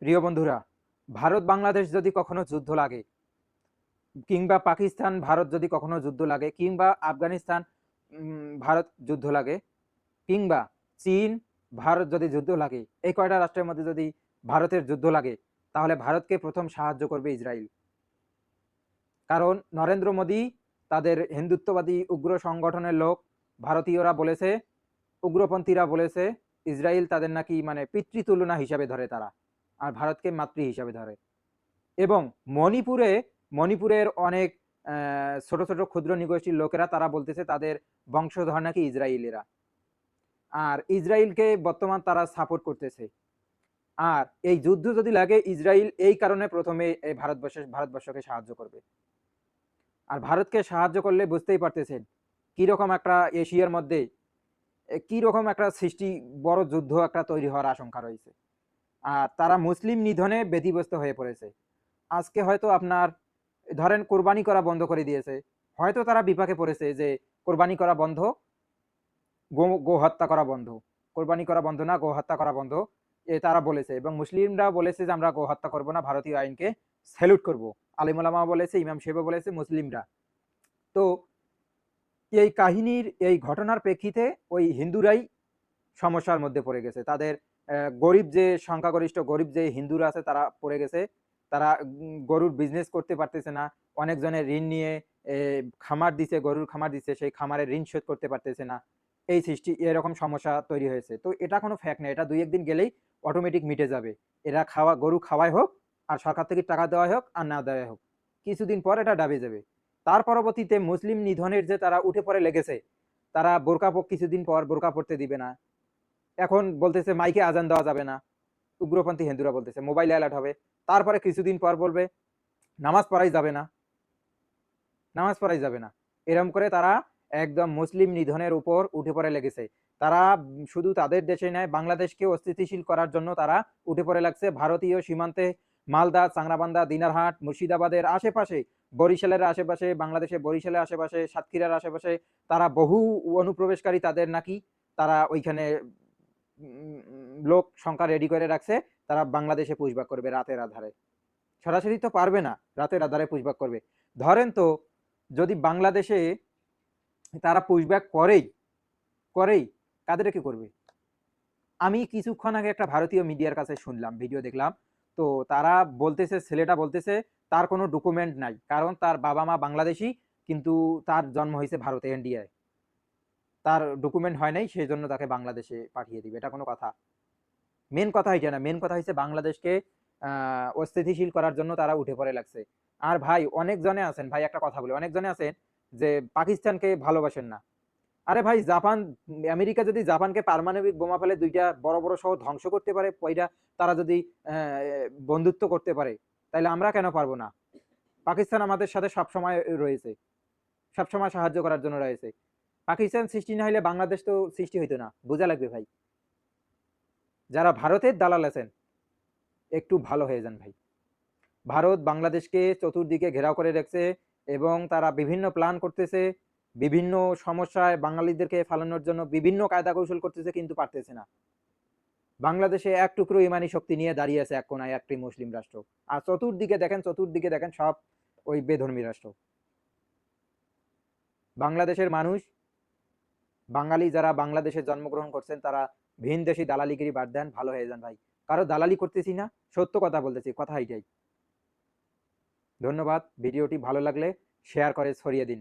প্রিয় বন্ধুরা, ভারত বাংলাদেশ যদি কখনো যুদ্ধ লাগে, কিংবা পাকিস্তান ভারত যদি কখনো যুদ্ধ লাগে, কিংবা আফগানিস্তান ভারত যুদ্ধ লাগে, কিংবা চীন ভারত যদি যুদ্ধ লাগে, এই কয়টা রাষ্ট্রের মধ্যে যদি ভারতের যুদ্ধ লাগে, তাহলে ভারতকে প্রথম সাহায্য করবে ইসরায়েল। কারণ নরেন্দ্র মোদী তাদের হিন্দুত্ববাদী উগ্র সংগঠনের লোক, ভারতীয়রা বলেছে, উগ্রপন্থীরা বলেছে ইসরায়েল তাদের নাকি মানে পিতৃতুলনা হিসাবে ধরে তারা, আর ভারতকে মাতৃ হিসাবে ধরে। এবং মণিপুরের অনেক ছোট ছোট ক্ষুদ্র নিগোষ্ঠীর লোকেরা তারা বলতেছে তাদের বংশধর নাকি ইসরায়েলিরা, আর ইসরায়েলকে বর্তমান তারা সাপোর্ট করতেছে। আর এই যুদ্ধ যদি লাগে, ইসরায়েল এই কারণে প্রথমে এই ভারতবর্ষকে সাহায্য করবে। আর ভারতকে সাহায্য করলে বুঝতেই পারতেছেন কিরকম একটা এশিয়ার মধ্যে কিরকম একটা সৃষ্টি, বড় যুদ্ধ একটা তৈরি হওয়ার আশঙ্কা রয়েছে। আর তারা মুসলিম নিধনে ব্যতিব্যস্ত হয়ে পড়েছে। আজকে হয়তো আপনার ধরেন কোরবানি করা বন্ধ করে দিয়েছে, হয়তো তারা বিপাকে পড়েছে যে কোরবানি করা বন্ধ, গো হত্যা করা বন্ধ, কোরবানি করা বন্ধ না, গো হত্যা করা বন্ধ, তারা বলেছে। এবং মুসলিমরা বলেছে যে আমরা গো হত্যা করবো না, ভারতীয় আইনকে স্যালুট করব। আলিমুলামা বলেছে, ইমাম সাহেব বলেছে, মুসলিমরা। তো এই কাহিনীর এই ঘটনার প্রেক্ষিতে ওই হিন্দুরাই সমস্যার মধ্যে পড়ে গেছে। তাদের গরিব যে সংখ্যাগরিষ্ঠ গরিব যে হিন্দুরা আছে তারা পড়ে গেছে। তারা গরুর বিজনেস করতে পারতেছে না। অনেকজনের ঋণ নিয়ে খামার দিছে, গরুর খামার দিছে, সেই খামারের ঋণ শোধ করতে পারতেছে না। এই সৃষ্টি এরকম সমস্যা তৈরি হয়েছে। তো এটা কোনো ফ্যাক্ট না, এটা দুই একদিন গেলেই অটোমেটিক মিটে যাবে। এরা গরু খাওয়াই হোক, আর সরকার থেকে টাকা দেওয়াই হোক আর না দেওয়াই হোক, কিছুদিন পর এটা ডাবে যাবে। তার পরবর্তীতে মুসলিম নিধনের যে তারা উঠে পড়ে লেগেছে, তারা বোরকা কিছুদিন পর বোরকা পড়তে দিবে না। এখন বলতেছে মাইকে আজান দেওয়া যাবে না, উগ্রপন্থী হিন্দুরা বলতেছে মোবাইল অ্যালার্ট হবে। তারপরে কিছুদিন পর বলবে নামাজ পড়াই যাবে না, নামাজ পড়াই যাবে না। এরকম করে তারা একদম মুসলিম নিধনের উপর উঠে পড়ে লেগেছে। তারা শুধু তাদের দেশে নয়, বাংলাদেশকে অস্থিতিশীল করার জন্য তারা উঠে পড়ে লাগছে। ভারতীয় সীমান্তে মালদা, চাংরাবান্ধা, দিনারহাট, মুর্শিদাবাদের আশেপাশে, বরিশালের আশেপাশে, বাংলাদেশে বরিশালের আশেপাশে, সাতক্ষীরার আশেপাশে তারা বহু অনুপ্রবেশকারী তাদের নাকি তারা ওইখানে লোক সংখ্যা রেডি করে রাখছে। তারা বাংলাদেশে পুশবাক করবে রাতের আধারে। সরাসরি তো পারবে না, রাতের আধারে পুশবাক করবে। ধরেন তো যদি বাংলাদেশে তারা পুশব্যাক করেই করেই কাদেরকে করবে? আমি কিছুক্ষণ আগে একটা ভারতীয় মিডিয়ার কাছে শুনলাম, ভিডিও দেখলাম। তো তারা বলতেছে, ছেলেটা বলতেছে তার কোনো ডকুমেন্ট নাই, কারণ তার বাবা মা বাংলাদেশি, কিন্তু তার জন্ম হয়েছে ভারতে, ইন্ডিয়ায়। তার ডকুমেন্ট হয় নাই, সেই জন্য তাকে বাংলাদেশে পাঠিয়ে দিবে। এটা কোনো কথা? মেন কথা এটা না, মেন কথা হচ্ছে বাংলাদেশকে অস্থিতিশীল করার জন্য তারা উঠে পড়ে লাগছে। আর ভাই অনেক জনে আছেন, ভাই একটা কথা বলি, অনেক জনে আছেন যে পাকিস্তানকে ভালোবাসেন না। আরে ভাই জাপান, আমেরিকা যদি জাপানকে পারমাণবিক বোমা ফেলে দুইটা বড় বড় শহর ধ্বংস করতে পারে, পয়টা তারা যদি বন্ধুত্ব করতে পারে, তাহলে আমরা কেন পারবো না? পাকিস্তান আমাদের সাথে সবসময় রয়েছে, সবসময় সাহায্য করার জন্য রয়েছে। পাকিস্তান সৃষ্টি না হলে বাংলাদেশ তো সৃষ্টি হইতো না, বোঝা লাগবে ভাই। যারা ভারতের দালাল আছেন একটু ভালো হয়ে যান ভাই। ভারত বাংলাদেশকে চতুর্দিকে ঘেরাও করে রাখছে, এবং তারা বিভিন্ন প্ল্যান করতেছে, বিভিন্ন সমস্যায় বাঙালিদেরকে ফালানোর জন্য বিভিন্ন কায়দা কৌশল করতেছে, কিন্তু পারতেছে না। বাংলাদেশে এক টুকরো ইমানি শক্তি নিয়ে দাঁড়িয়ে আছে এক কোনায় একটি মুসলিম রাষ্ট্র। আর চতুর্দিকে দেখেন সব ওই বেধর্মী রাষ্ট্র। বাংলাদেশের মানুষ, বাঙালি যারা বাংলাদেশে জন্মগ্রহণ করছেন, তারা ভিন দেশি দালালিগিরি বাদ দেন, ভালো হয়ে যান ভাই। কারো দালালি করতেছি না, সত্য কথা বলতেছি, কথা এটাই। ধন্যবাদ। ভিডিওটি ভালো লাগলে শেয়ার করে ছড়িয়ে দিন।